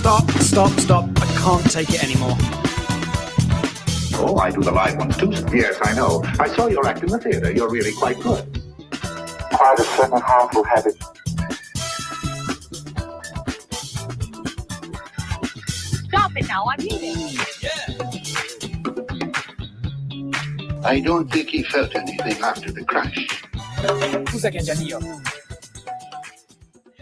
Stop. I can't take it anymore. Oh, I do the live ones too. Yes, I know. I saw your act in the theater. You're really quite good. Quite a certain harmful habit. Stop it now, I need it. I don't think he felt anything after the crash.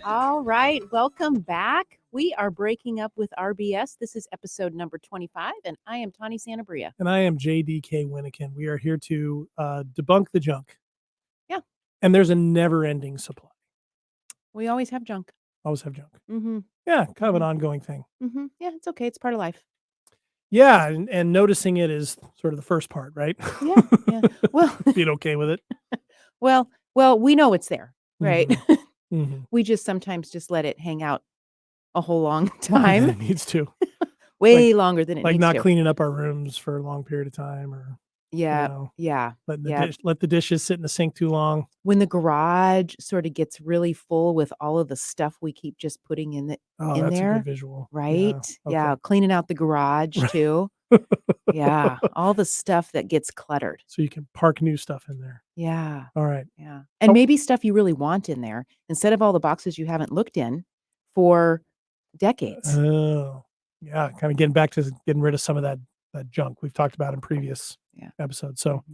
All right, welcome back. We are breaking up with RBS. This is episode number 25, and I am Tawny Santabria. And I am JDK Winnikin. We are here to debunk the junk. Yeah. And there's a never-ending supply. We always have junk. Always have junk. Mm-hmm. Yeah, kind of an ongoing thing. Mm-hmm. Yeah, it's okay. It's part of life. Yeah, and noticing it is sort of the first part, right? Yeah. Well, being okay with it. Well, we know it's there, right? Mm-hmm. Mm-hmm. We just sometimes just let it hang out a whole long time. It needs to. Way longer than it like needs not to. cleaning up our rooms for a long period of time, or Yeah. let the dishes sit in the sink too long. When the garage sort of gets really full with all of the stuff we keep just putting in That's there, a good visual, right? Yeah, okay. Cleaning out the garage too. Yeah, all the stuff that gets cluttered. So you can park new stuff in there. Yeah. All right. Yeah. And maybe stuff you really want in there instead of all the boxes you haven't looked in for decades. Oh, yeah. Kind of getting back to getting rid of some of that junk we've talked about in previous episodes. So,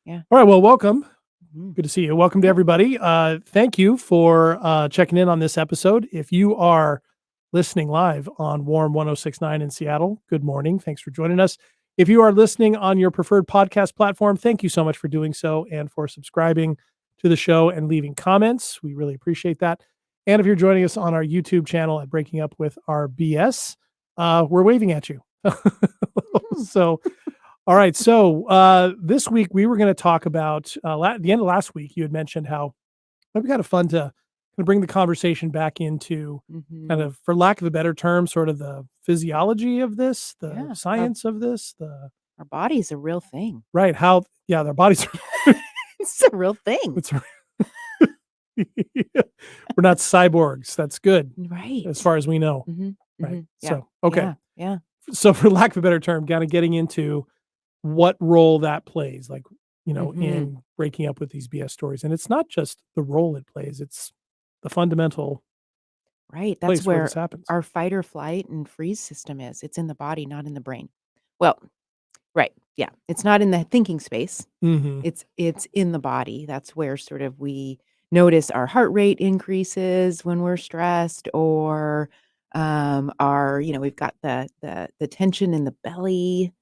yeah. All right. Well, welcome. Mm-hmm. Good to see you. Welcome to everybody. Thank you for checking in on this episode. If you are listening live on Warm 106.9 in Seattle, good morning. Thanks for joining us. If you are listening on your preferred podcast platform, thank you so much for doing so and for subscribing to the show and leaving comments. We really appreciate that. And if you're joining us on our YouTube channel at Breaking Up with RBS, we're waving at you. So, all right. So this week we were going to talk about, at the end of last week, you had mentioned how it would be kind of fun to bring the conversation back into kind of, for lack of a better term, sort of the physiology of this, the science of this, our body's a real thing. Right. How, their bodies are. It's a real thing. We're not cyborgs. That's good. Right. As far as we know. Mm-hmm. Right. Mm-hmm. Yeah. So, okay. Yeah. So for lack of a better term, kind of getting into what role that plays, like, in breaking up with these BS stories. And it's not just the role it plays, it's the fundamental. Right. That's where this happens. Our fight or flight and freeze system is. It's in the body, not in the brain. Well, right. Yeah. It's not in the thinking space. Mm-hmm. It's in the body. That's where sort of we notice our heart rate increases when we're stressed, or we've got the tension in the belly,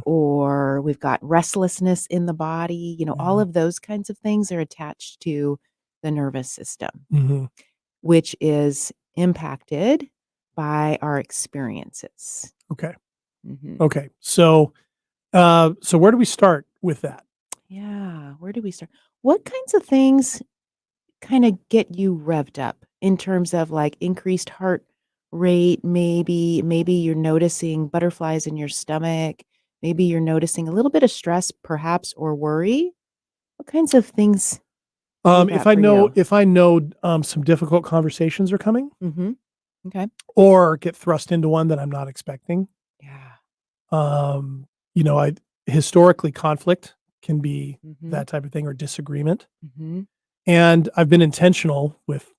or we've got restlessness in the body. All of those kinds of things are attached to the nervous system, which is impacted by our experiences. Okay. Mm-hmm. Okay. So where do we start with that? Yeah. Where do we start? What kinds of things kind of get you revved up in terms of like increased heart rate? Maybe you're noticing butterflies in your stomach. Maybe you're noticing a little bit of stress, perhaps, or worry. What kinds of things? If I know some difficult conversations are coming, okay, or get thrust into one that I'm not expecting. Yeah. Historically conflict can be that type of thing, or disagreement. Mm-hmm. And I've been intentional with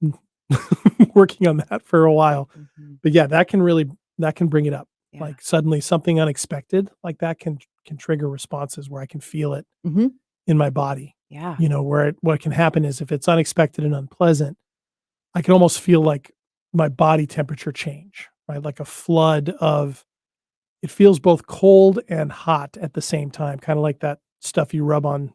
working on that for a while. But yeah, that can bring it up. Yeah. Like suddenly something unexpected like that can trigger responses where I can feel it in my body. Yeah. What can happen is if it's unexpected and unpleasant, I can almost feel like my body temperature change, right? Like a flood of, it feels both cold and hot at the same time. Kind of like that stuff you rub on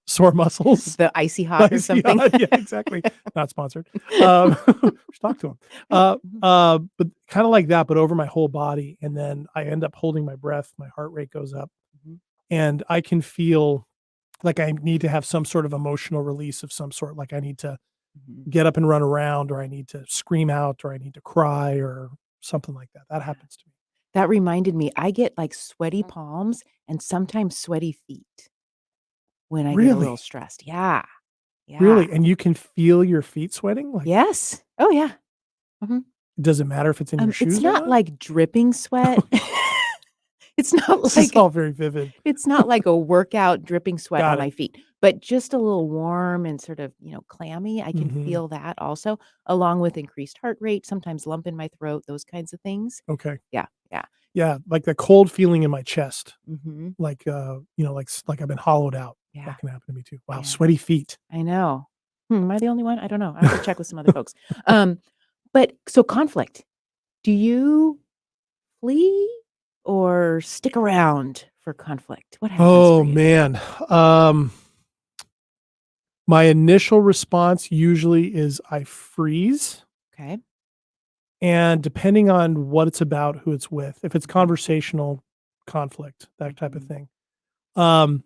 sore muscles. The icy hot or something. Hot. Yeah, exactly. Not sponsored. We should talk to him. But kind of like that, but over my whole body. And then I end up holding my breath. My heart rate goes up. And I can feel like I need to have some sort of emotional release of some sort. Like I need to get up and run around, or I need to scream out, or I need to cry, or something like that. That happens to me. That reminded me, I get like sweaty palms and sometimes sweaty feet when I get a little stressed. Yeah. Really? And you can feel your feet sweating? Yes. Oh, yeah. Does it matter if it's in your shoes It's or not not? like dripping sweat. It's not This is like all very vivid. it's not like a workout dripping sweat Got on my it. feet, but just a little warm and sort of, clammy. I can Mhm. feel that also, along with increased heart rate, sometimes lump in my throat, those kinds of things. Okay. Yeah, yeah. Yeah, like the cold feeling in my chest, Mhm. like, like I've been hollowed out. Yeah, That can happen to me too. Wow, yeah. sweaty feet. I know. Am I the only one? I don't know. I have to check with some other folks. Um, but so conflict. Do you flee or stick around for conflict? What happens for Oh, you? man. Um, my initial response usually is I freeze, Okay. and depending on what it's about, who it's with, if it's Mhm. conversational conflict, that type of Mhm. thing, um,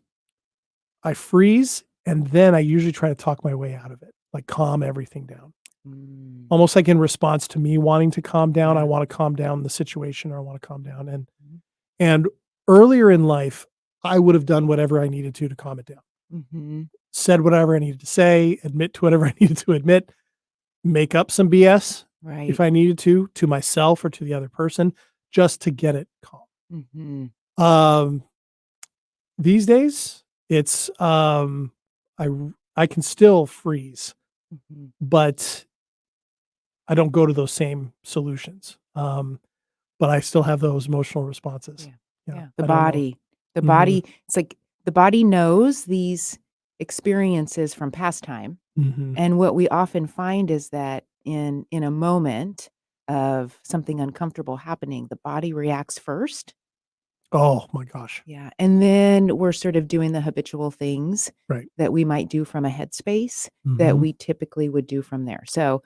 I freeze, and then I usually try to talk my way out of it, like calm everything down. Mm. Almost like in response to me wanting to calm down, I Yeah. wanna calm down the situation, or I wanna calm down, Mhm. and earlier in life, I would have done whatever I needed to calm it down. Mhm. Said whatever I needed to say, admit to whatever I needed to admit, make up some BS if Right. I needed to myself or to the other person, just to get it calm. Mhm. Um, these days, it's, I can still freeze, Mhm. but I don't go to those same solutions. But I still have those emotional responses. Yeah. Yeah, Yeah. The I don't know. body. The Mhm, body, it's like the body knows these experiences from past time. mhm. And what we often find is that in a moment of something uncomfortable happening, the body reacts first. Oh my gosh. Yeah, and then we're sort of doing the habitual things Right. that we might do from a headspace that Mhm. we typically would do from there. So,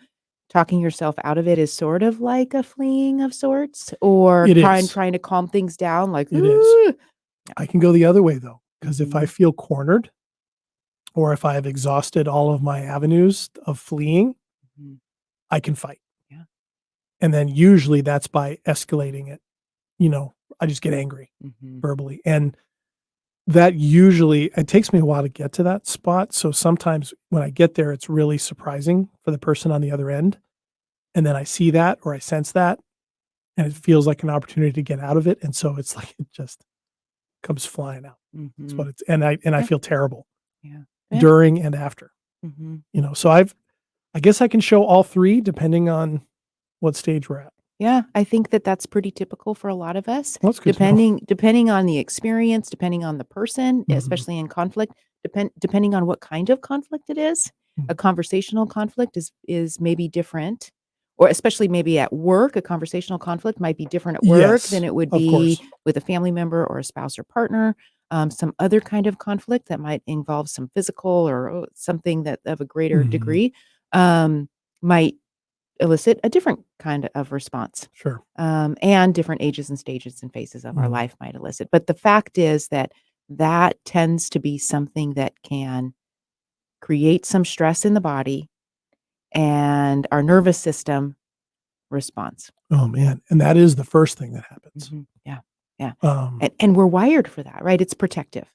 talking yourself out of it is sort of like a fleeing of sorts, or It trying is. trying to calm things down like, It is. "Ooh." Yeah. I can go the other way though, because if I Mhm, feel cornered or if I have exhausted all of my avenues of fleeing, mhm. I can fight. Yeah. And then usually that's by escalating it. I just get angry Mhm. verbally. And that usually it takes me a while to get to that spot. So sometimes when I get there, it's really surprising for the person on the other end. And then I see that or I sense that and it feels like an opportunity to get out of it. And so it's like it just comes flying out. That's what Mhm. it's and I Yeah, feel terrible yeah, yeah. during and after. Mhm. So I guess I can show all 3 depending on what stage we're at. Yeah, I think that that's pretty typical for a lot of us, Well, that's good to know. depending on the experience, depending on the person, Mhm. especially in conflict, depending on what kind of conflict it is. A Mhm. conversational conflict is maybe different, or especially maybe at work, a conversational conflict might be different at work than Yes, it would of be course. with a family member or a spouse or partner. Some other kind of conflict that might involve some physical or something that of a greater Mhm. degree might elicit a different kind of response, Sure. and different ages and stages and phases of our Mhm. life might elicit. But the fact is that that tends to be something that can create some stress in the body, and our nervous system responds. Oh, man, and that is the first thing that happens. Mhm. Yeah, yeah, Um, and we're wired for that, right? It's protective.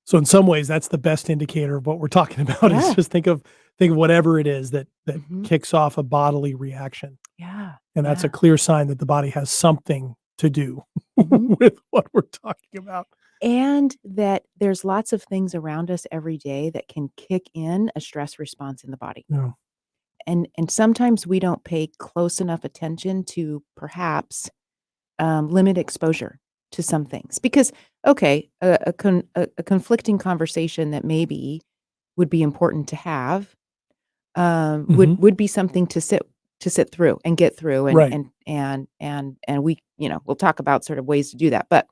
so in some ways, that's the best indicator of what we're talking about is Yeah. just think of whatever it is that Mhm. kicks off a bodily reaction, Yeah, and that's a yeah. clear sign that the body has something to do Mhm. with what we're talking about. And that there's lots of things around us every day that can kick in a stress response in the body. Yeah. And sometimes we don't pay close enough attention to perhaps, limit exposure to some things because, okay, a conflicting conversation that maybe would be important to have, would Mhm. would be something to sit through and get through, and Right. we, we'll talk about sort of ways to do that, but,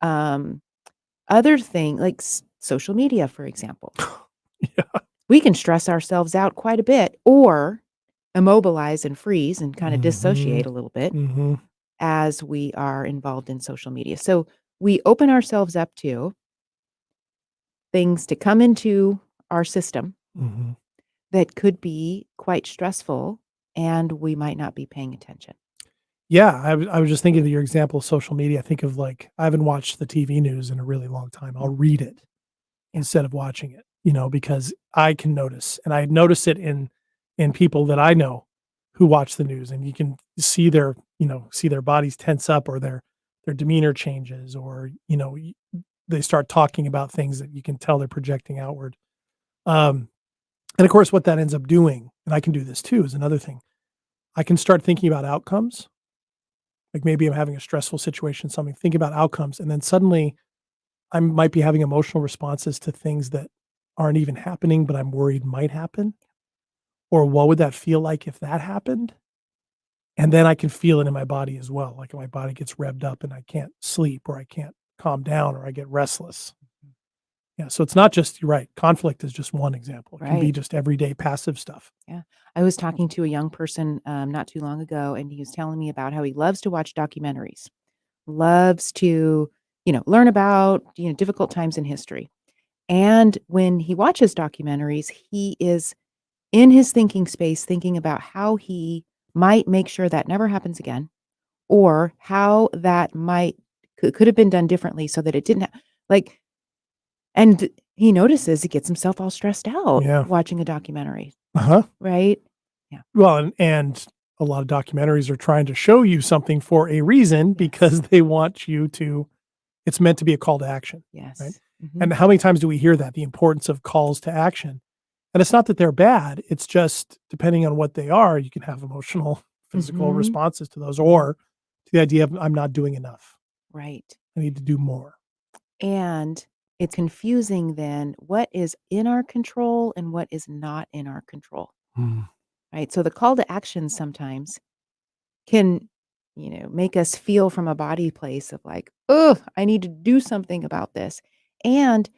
um, other thing like social media, for example, Yeah. we can stress ourselves out quite a bit or immobilize and freeze and kinda dissociate Mhm. a little bit Mhm. as we are involved in social media. So, we open ourselves up to things to come into our system Mhm. that could be quite stressful, and we might not be paying attention. Yeah, I was just thinking of your example of social media. I think of, like, I haven't watched the TV news in a really long time. I'll Mhm. read it Yeah. instead of watching it, because I can notice, and I notice it in people that I know who watch the news, and you can see their bodies tense up, or their demeanor changes, or they start talking about things that you can tell they're projecting outward. And of course, what that ends up doing, and I can do this too, is another thing. I can start thinking about outcomes. Like maybe I'm having a stressful situation, something, thinking about outcomes, and then suddenly I might be having emotional responses to things that aren't even happening, but I'm worried might happen. Or what would that feel like if that happened? And then I can feel it in my body as well. Like my body gets revved up and I can't sleep, or I can't calm down, or I get restless. Yeah. So it's not just, you're right. Conflict is just one example. It can be Right. just everyday passive stuff. Yeah. I was talking to a young person not too long ago, and he was telling me about how he loves to watch documentaries, loves to, learn about, difficult times in history. And when he watches documentaries, he is in his thinking space, thinking about how he might make sure that never happens again, or how that could have been done differently so that it didn't like, and he notices he gets himself all stressed out Yeah. watching a documentary, Uh-huh. right? Well, and a lot of documentaries are trying to show you something for a reason, Yes. because they want you to, it's meant to be a call to action. Yes. Right. Mhm. And how many times do we hear that? The importance of calls to action. And it's not that they're bad. It's just, depending on what they are, you can have emotional, physical Mhm. responses to those, or to the idea of, I'm not doing enough. Right. I need to do more. And it's confusing then what is in our control and what is not in our control, right? So the call to action sometimes can, make us feel from a body place of like, oh, I need to do something about this. And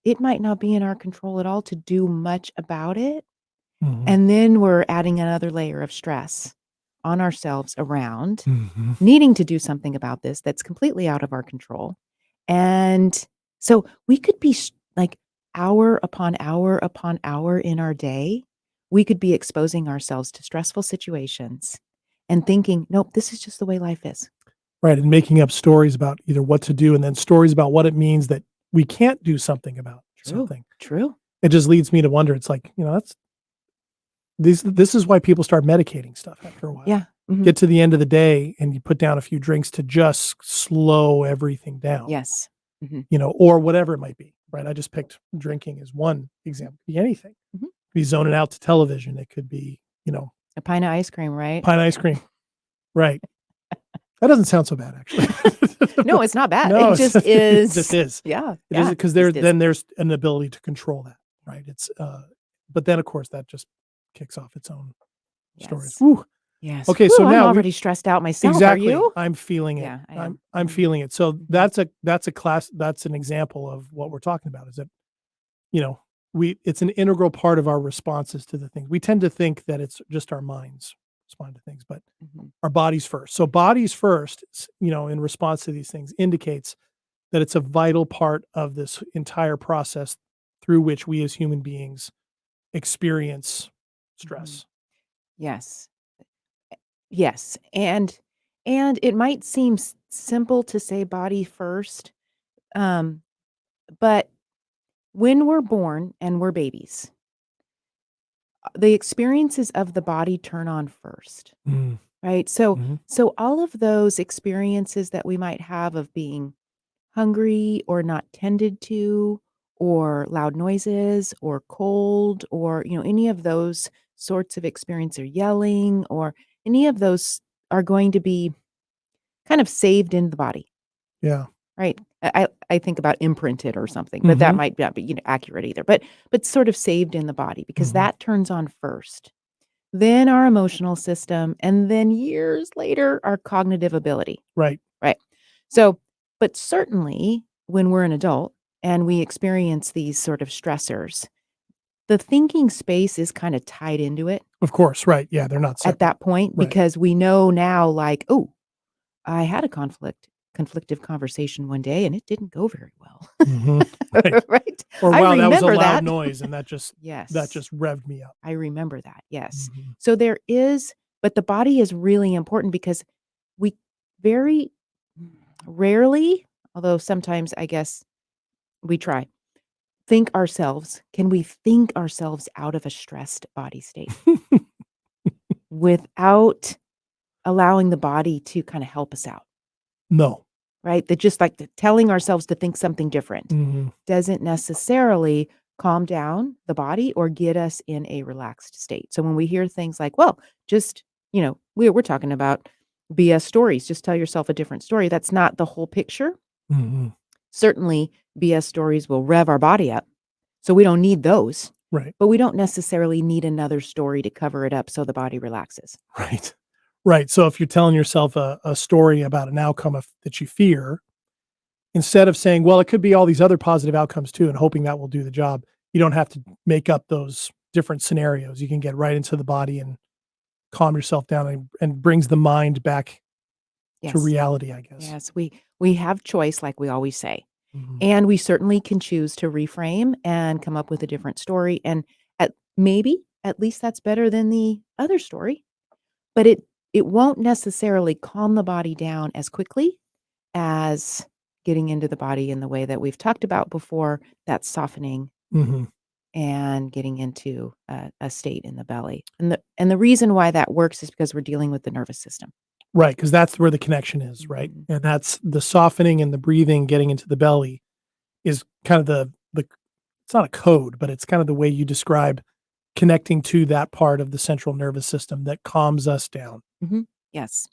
it might not be in our control at all to do much about it. Mhm. And then we're adding another layer of stress on ourselves around Mhm. needing to do something about this that's completely out of our control. And so we could be like hour upon hour upon hour in our day, we could be exposing ourselves to stressful situations and thinking, nope, this is just the way life is. Right. And making up stories about either what to do, and then stories about what it means that we can't do something about something. True. It just leads me to wonder. It's like, this is why people start medicating stuff after a while. Yeah. Mhm. Get to the end of the day and you put down a few drinks to just slow everything down. Yes. Mhm. Or whatever it might be. Right. I just picked drinking as one example. It could be anything. Mhm. It could be zoning out to television. It could be, A pint of ice cream, right? pint ice cream. Right. That doesn't sound so bad, actually. No, it's not bad. No, It just is. It just is. Yeah. It is, because just is. then there's an ability to control that, right? It's but then of course that just kicks off its own stories. Yes. Woo. Yes. Okay, Whew, so I'm now already stressed out myself. exactly. Are you? I'm feeling it. Yeah, I am. I'm Mhm. feeling it. So Mhm. that's a class. That's an example of what we're talking about. Is that it's an integral part of our responses to the things. We tend to think that it's just our minds respond to things, but Mhm. our bodies first. So bodies first, in response to these things, indicates that it's a vital part of this entire process through which we as human beings experience stress. Yes. Yes. And it might seem simple to say body first, um, but when we're born and we're babies, the experiences of the body turn on first, Mm. right? So Mhm. so all of those experiences that we might have of being hungry or not tended to, or loud noises or cold, or any of those sorts of experience, or yelling, or any of those are going to be kind of saved in the body, Yeah. right? I think about imprinted or something, but that Mhm. might not be accurate either, but sort of saved in the body, because Mhm. that turns on first, then our emotional system, and then years later our cognitive ability. Right. Right. So, but certainly when we're an adult and we experience these sort of stressors, the thinking space is kind of tied into it Of course. Right. Yeah. They're not separate. at that point, Right. because we know now, like, oh, I had a conflictive conversation one day and it didn't go very well. Mhm. Right. Right. Or I wow, that was a remember loud that. noise, and that just Yes. revved me up. I remember that. Yes. Mhm. So there is, but the body is really important, because we very rarely, although sometimes I guess we try, can we think ourselves out of a stressed body state? without allowing the body to kind of help us out, No. right? That just like telling ourselves to think something different Mhm. doesn't necessarily calm down the body or get us in a relaxed state. So when we hear things like, well, just, we're talking about BS stories, just tell yourself a different story. That's not the whole picture. Mhm. Certainly, BS stories will rev our body up. So we don't need those, Right. but we don't necessarily need another story to cover it up so the body relaxes. Right. Right. So if you're telling yourself a story about an outcome that you fear, instead of saying, well, it could be all these other positive outcomes too, and hoping that will do the job, you don't have to make up those different scenarios. You can get right into the body and calm yourself down and brings the mind back to Yes. reality, I guess. Yes. We have choice, like we always say. Mhm. And we certainly can choose to reframe and come up with a different story. And at least that's better than the other story. But it won't necessarily calm the body down as quickly as getting into the body in the way that we've talked about before, that's softening Mhm. and getting into a state in the belly. And the reason why that works is because we're dealing with the nervous system. Right, because that's where the connection is, right? Mhm. And that's the softening and the breathing getting into the belly is kind of the it's not a code, but it's kind of the way you describe connecting to that part of the central nervous system that calms us down. Mhm. Yes.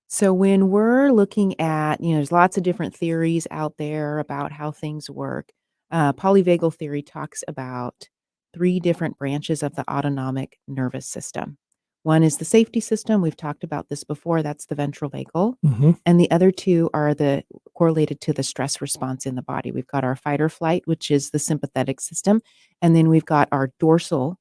So when we're looking at, there's lots of different theories out there about how things work. Polyvagal theory talks about three different branches of the autonomic nervous system. One is the safety system. We've talked about this before. That's the ventral vagal. Mhm. And the other two are the correlated to the stress response in the body. We've got our fight or flight, which is the sympathetic system. And then we've got our dorsal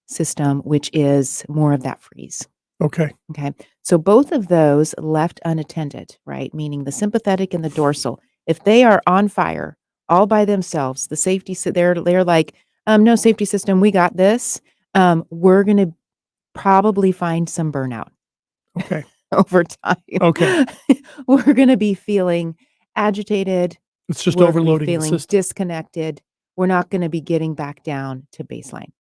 system, which is more of that freeze. Okay. Okay. So both of those left unattended, right? Meaning the sympathetic and the dorsal, if they are on fire all by themselves, the safety, they're like, no safety system, we got this. We're going to probably find some burnout Okay. over time. Okay. We're going to be feeling agitated. It's just We're going to be overloading the feeling system. disconnected. We're not going to be getting back down to baseline.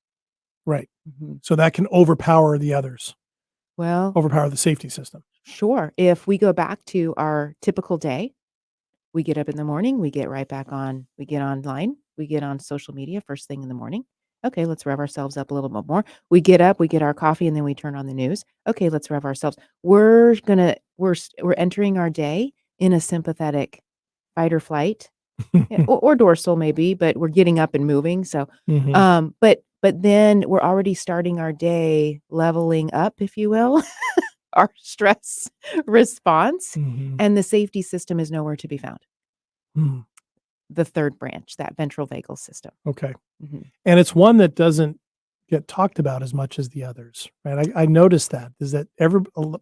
Right. Mhm. So that can overpower the others, Well, overpower the safety system. sure. If we go back to our typical day, we get up in the morning, we get right back on, we get online, we get on social media first thing in the morning. Okay, let's rev ourselves up a little bit more. We get up, we get our coffee, and then we turn on the news. Okay, let's rev ourselves. We're entering our day in a sympathetic fight or flight, or dorsal maybe, but we're getting up and moving. So, Mhm. but then we're already starting our day leveling up, if you will, our stress response, Mhm. and the safety system is nowhere to be found. Mm. The third branch, that ventral vagal system. Okay. Mhm. And it's one that doesn't get talked about as much as the others, right? I noticed that is that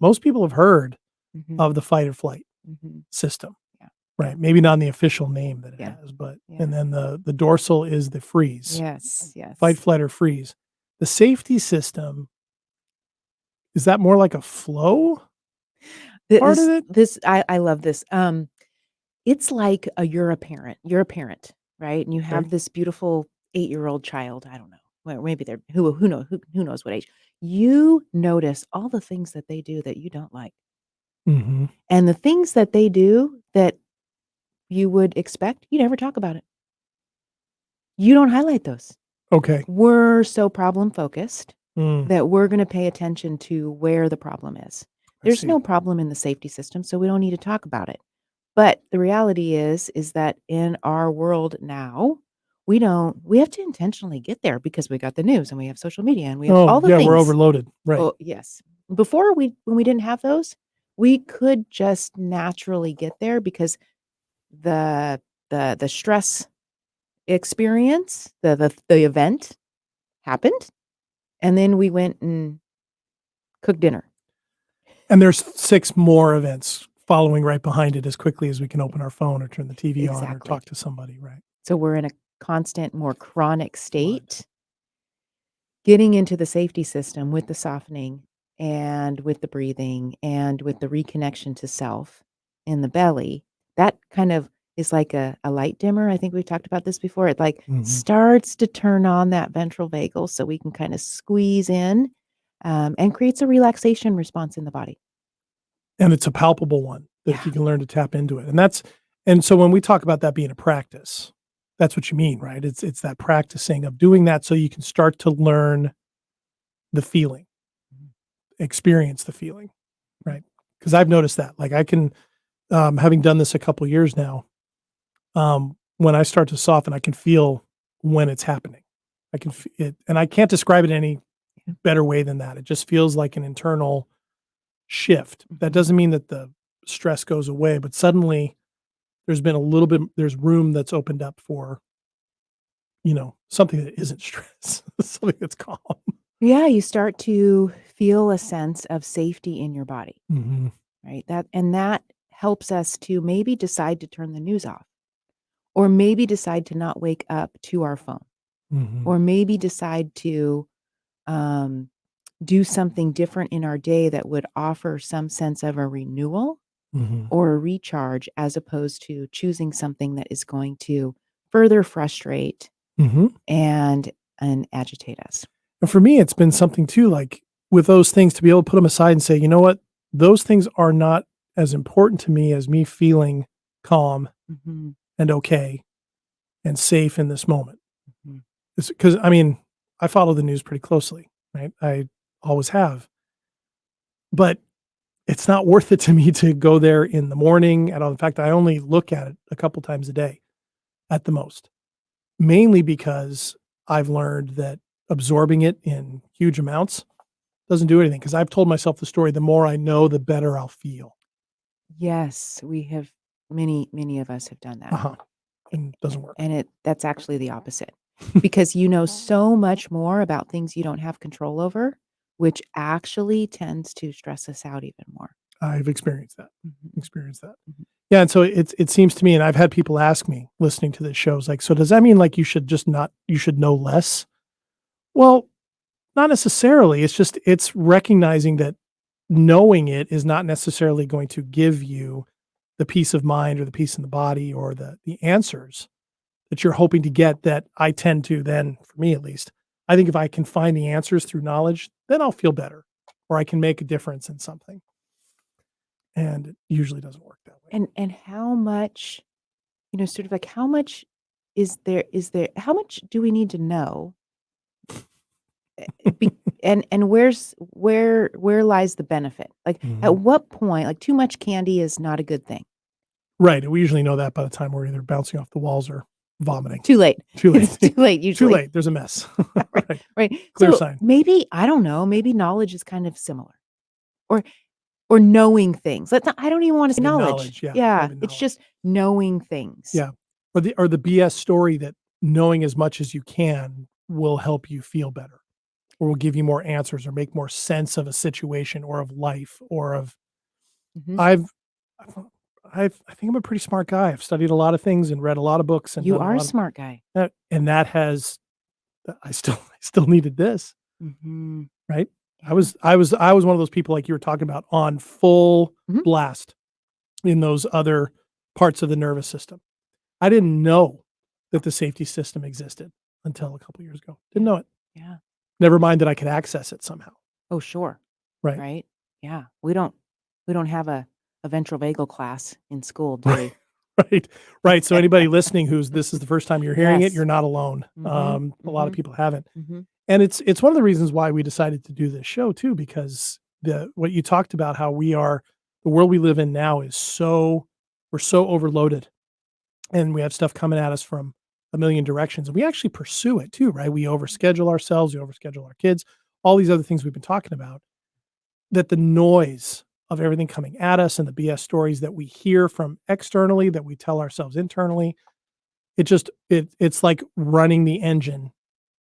most people have heard Mhm. of the fight or flight Mhm. system, Yeah. right? Maybe not in the official name that it Yeah. has, but Yeah. and then the dorsal is the freeze, Yes, yes. fight, flight, or freeze. The safety system, is that more like a flow part of it? I love this. It's like you're a parent. You're a parent, right? And you Okay. have this beautiful 8-year-old child. I don't know. Well, maybe they're who knows what age. You notice all the things that they do that you don't like. Mhm. And the things that they do that you would expect, you never talk about it. You don't highlight those. Okay. We're so problem focused Mm, that we're gonna pay attention to where the problem is. I There's see. no problem in the safety system, so we don't need to talk about it. But the reality is that in our world now, we have to intentionally get there because we got the news and we have social media and we have Oh, all the yeah, we're things. overloaded. Right. Oh, yes. Before when we didn't have those, we could just naturally get there because the the stress experience, the event happened, and then we went and cooked dinner. And there's 6 more events following right behind it as quickly as we can open our phone or turn the TV on or Exactly. talk to somebody, right? So we're in a constant, more chronic Flood. state. Getting into the safety system with the softening and with the breathing and with the reconnection to self in the belly, that kind of is like a light dimmer. I think we've talked about this before. It like Mhm. starts to turn on that ventral vagal so we can kind of squeeze in and creates a relaxation response in the body. And it's a palpable one that if Yeah. you can learn to tap into it. And so when we talk about that being a practice, that's what you mean, right? It's that practicing of doing that so you can start to learn the feeling, experience the feeling, right? Because I've noticed that. Like I can, having done this a couple years now, when I start to soften, I can feel when it's happening. I can feel it, and I can't describe it any better way than that. It just feels like an internal shift. That doesn't mean that the stress goes away, but suddenly there's been a little bit, there's room that's opened up for, something that isn't stress, something that's calm. Yeah, you start to feel a sense of safety in your body, Mhm. right? That helps us to maybe decide to turn the news off, or maybe decide to not wake up to our phone, Mhm. or maybe decide to um, do something different in our day that would offer some sense of a renewal Mhm. or a recharge, as opposed to choosing something that is going to further frustrate Mhm. and agitate us. And for me, it's been something too, like with those things to be able to put them aside and say, you know what? Those things are not as important to me as me feeling calm Mhm, and okay and safe in this moment. mhm. Because I mean, I follow the news pretty closely, right? I always have, but it's not worth it to me to go there in the morning at all. In fact, I only look at it a couple times a day at the most, mainly because I've learned that absorbing it in huge amounts doesn't do anything. Because I've told myself the story, the more I know, the better I'll feel. Yes, we have many of us have done that. Uh-huh. And it doesn't work. And that's actually the opposite. Because you know so much more about things you don't have control over, which actually tends to stress us out even more. I've experienced that. Mhm, Experienced that. mhm. Yeah, and so it seems to me, and I've had people ask me listening to this shows, like, so does that mean like you should know less? Well, not necessarily. It's just it's recognizing that knowing it is not necessarily going to give you the peace of mind or the peace in the body or the answers that you're hoping to get. That I tend to then, for me at least, I think if I can find the answers through knowledge, then I'll feel better or I can make a difference in something. And it usually doesn't work that way. And how much, sort of like how much is there how much do we need to know? Be and where lies the benefit? Like, at Mhm. what point, like, too much candy is not a good thing. Right, and we usually know that by the time we're either bouncing off the walls or vomiting. Too late. Too It's late. too late Too usually. late, there's a mess. Right, Right, right. clear So, sign. maybe, I don't know, maybe knowledge is kind of similar, or or knowing things. Let's not I don't even wanna say Having knowledge. knowledge, yeah, Yeah, having it's knowledge. just knowing things. Yeah, or the BS story that knowing as much as you can will help you feel better, or will give you more answers or make more sense of a situation or of life or of Mhm. I've I think I'm a pretty smart guy. I've studied a lot of things and read a lot of books and You done a are a lot of smart guy. that, and that has I still needed this. Mhm. Right? I Yeah. was I was I was one of those people like you were talking about on full Mhm. blast in those other parts of the nervous system. I didn't know that the safety system existed until a couple years ago. Didn't Yeah. know it. Yeah. Never mind that I could access it somehow. Oh, sure. Right. Right? Yeah. We don't have a ventral vagal class in school, do Right. we? Right. Right. So anybody listening who's this is the first time you're hearing it, Yes. you're not alone. Mhm. A lot of Mhm. people haven't. Mhm. And it's one of the reasons why we decided to do this show too, because the what you talked about how the world we live in now is we're so overloaded and we have stuff coming at us from a million directions and we actually pursue it too, right? We overschedule ourselves, we overschedule our kids, all these other things we've been talking about, that the noise of everything coming at us and the BS stories that we hear from externally that we tell ourselves internally, it's like running the engine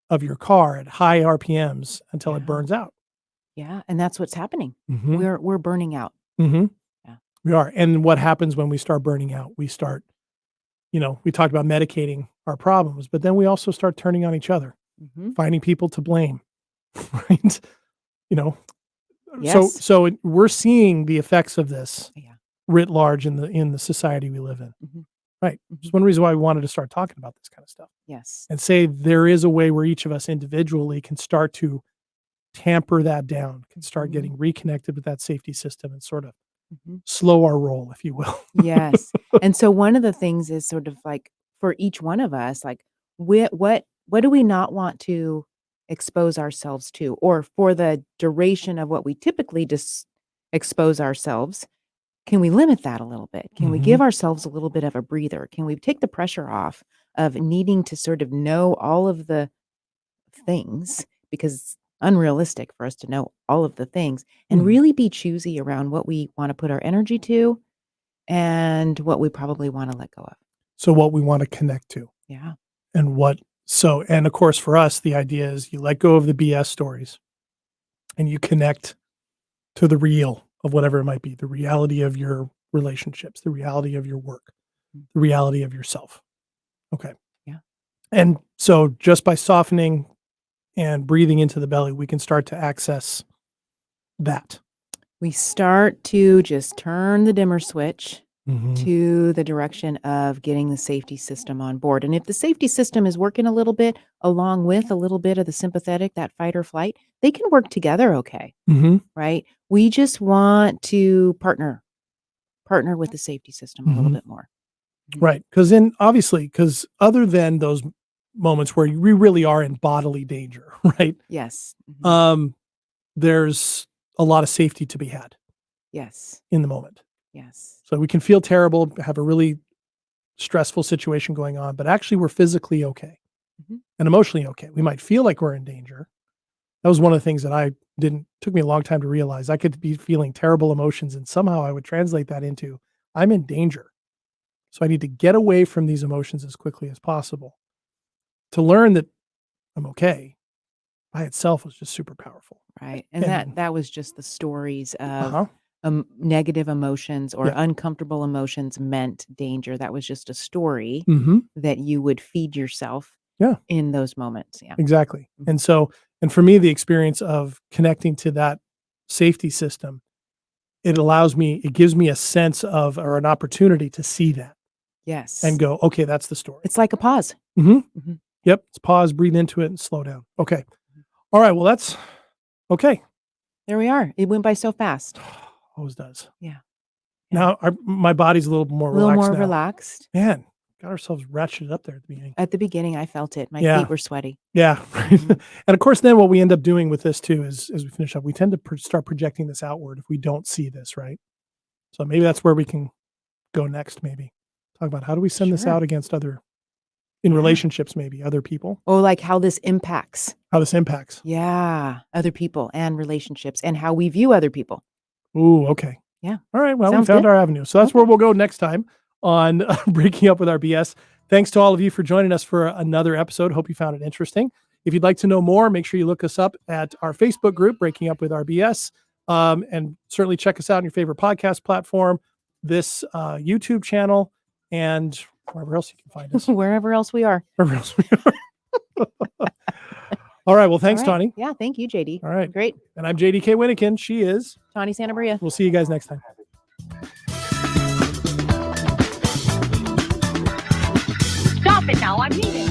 of your car at high RPMs until it Yeah. burns out. Yeah, and that's what's happening. Mhm. We're burning out. Mhm. Yeah. We are, and what happens when we start burning out? We talked about medicating our problems, but then we also start turning on each other, Mhm. finding people to blame, right? You know, Yes. we're seeing the effects of this Yeah. writ large in the society we live in, Mhm. right? It's Mhm. one reason why we wanted to start talking about this kind of stuff Yes. and say there is a way where each of us individually can start to tamper that down, can start Mhm. getting reconnected with that safety system and sort of Mhm. slow our roll, if you will. Yes. And so one of the things is sort of like for each one of us, like what do we not want to expose ourselves to? Or for the duration of what we typically just expose ourselves, can we limit that a little bit? Can we give Mhm. ourselves a little bit of a breather? Can we take the pressure off of needing to sort of know all of the things because it's unrealistic for us to know all of the things and Mhm. really be choosy around what we want to put our energy to and what we probably want to let go of. So what we want to connect to Yeah. and and of course for us, the idea is you let go of the BS stories and you connect to the real of whatever it might be, the reality of your relationships, the reality of your work, Mm. the reality of yourself. Okay. Yeah. And so just by softening and breathing into the belly, we can start to access that. We start to just turn the dimmer switch Mhm. to the direction of getting the safety system on board. And if the safety system is working a little bit along with a little bit of the sympathetic, that fight or flight, they can work together okay, Mhm. right? We just want to partner with the safety system a little Mhm. bit more. Mhm. Right. Because other than those moments where we really are in bodily danger, right? Yes. Mhm. Um, there's a lot of safety to be had Yes. in the moment. Yes. So we can feel terrible, have a really stressful situation going on, but actually we're physically okay Mhm. and emotionally okay. We might feel like we're in danger. That was one of the things that took me a long time to realize. I could be feeling terrible emotions and somehow I would translate that into I'm in danger. So I need to get away from these emotions as quickly as possible. To learn that I'm okay by itself was just super powerful. Right. And And that was just the stories of uh-huh. negative emotions or Yeah. uncomfortable emotions meant danger. That was just a story Mhm. that you would feed yourself Yeah. in those moments. Yeah. Exactly. Mhm. And for me, the experience of connecting to that safety system, it gives me a sense of or an opportunity to see that and Yes. go, okay, that's the story. It's like a pause. Mhm. Mhm. Yep. Let's pause, breathe into it and slow down. Okay. Mhm. All right. Well, that's okay. There we are. It went by so fast. Always does. Yeah. Yeah. Now my body's a little more A little relaxed more now. relaxed. Man, got ourselves ratcheted up there at the beginning. At the beginning, I felt it. My Yeah. feet were sweaty. Yeah. Mhm. And of course, then what we end up doing with this too is as we finish up, we tend to start projecting this outward if we don't see this, right? So maybe that's where we can go next, maybe. Talk about how do we send this Sure. out in Yeah. relationships, maybe other people, Oh, like how this impacts. how this impacts. Yeah. Other people and relationships and how we view other people. Ooh, okay. Yeah. All right. Well, we Sounds found good. our avenue. So that's where Okay. we'll go next time on Breaking Up with Our BS. Thanks to all of you for joining us for another episode. Hope you found it interesting. If you'd like to know more, make sure you look us up at our Facebook group, Breaking Up with Our BS. And certainly check us out on your favorite podcast platform, this YouTube channel, and wherever else you can find us. Wherever else we are. Wherever else we are. All right. Well, All thanks, right. Tawny. Yeah. Thank you, JD. All right. Great. And I'm JDK Winnikin. She is. Tawny Santa Maria. We'll see you guys next time. Stop it now. I'm needed.